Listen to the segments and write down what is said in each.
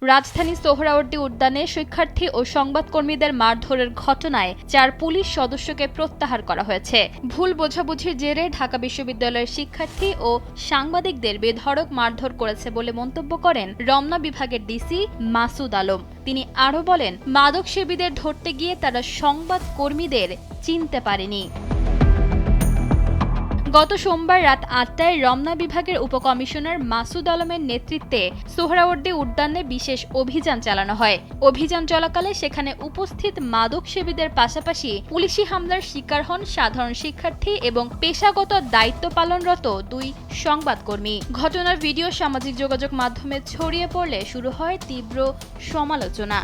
রাজধানীর সোহরাওয়ার্দী উদ্যানে শিক্ষার্থী ও সংবাদকর্মীদের মারধরের ঘটনায় ৪ পুলিশ সদস্যকে প্রত্যাহার করা হয়েছে। ভুল বোঝাবুঝির জেরে ঢাকা বিশ্ববিদ্যালয়ের শিক্ষার্থী ও সাংবাদিকদের বেধড়ক মারধর করেছে বলে মন্তব্য করেন রমনা বিভাগের ডিসি মাসুদ আলম। তিনি আরও বলেন, মাদকসেবীদের ধরতে গিয়ে তারা সংবাদকর্মীদের চিনতে পারেনি। গত সোমবার রাত ৮টায় রমনা বিভাগের উপকমিশনার মাসুদ আলমের নেতৃত্বে সোহরাওয়ার্দী উদ্যানে বিশেষ অভিযান চালানো হয়। অভিযান চলাকালে সেখানে উপস্থিত মাদকসেবীদের পাশাপাশি পুলিশি হামলার শিকার হন সাধারণ শিক্ষার্থী এবং পেশাগত দায়িত্ব পালনরত ২ সংবাদকর্মী। ঘটনার ভিডিও সামাজিক যোগাযোগ মাধ্যমে ছড়িয়ে পড়লে শুরু হয় তীব্র সমালোচনা।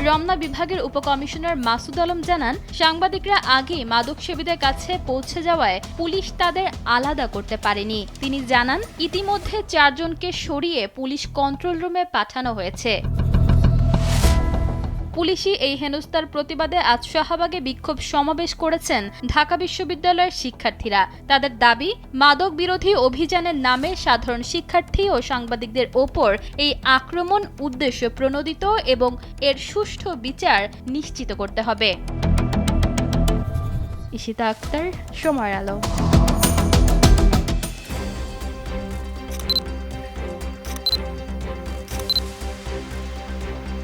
রমনা বিভাগের উপকমিশনার মাসুদ আলম জানান, সাংবাদিকরা আগেই মাদকসেবীদের কাছে পৌঁছে যাওয়ায় পুলিশ তাদের আলাদা করতে পারেনি। তিনি জানান, ইতিমধ্যে ৪ জনকে সরিয়ে পুলিশ কন্ট্রোল রুমে পাঠানো হয়েছে। পুলিশি এই হেনস্থার প্রতিবাদে আজ শাহবাগে বিক্ষোভ সমাবেশ করেছেন ঢাকা বিশ্ববিদ্যালয়ের শিক্ষার্থীরা। তাদের দাবি, মাদক বিরোধী অভিযানের নামে সাধারণ শিক্ষার্থী ও সাংবাদিকদের ওপর এই আক্রমণ উদ্দেশ্য প্রণোদিত এবং এর সুষ্ঠু বিচার নিশ্চিত করতে হবে। ইশিতা আক্তার, সময়ের আলো।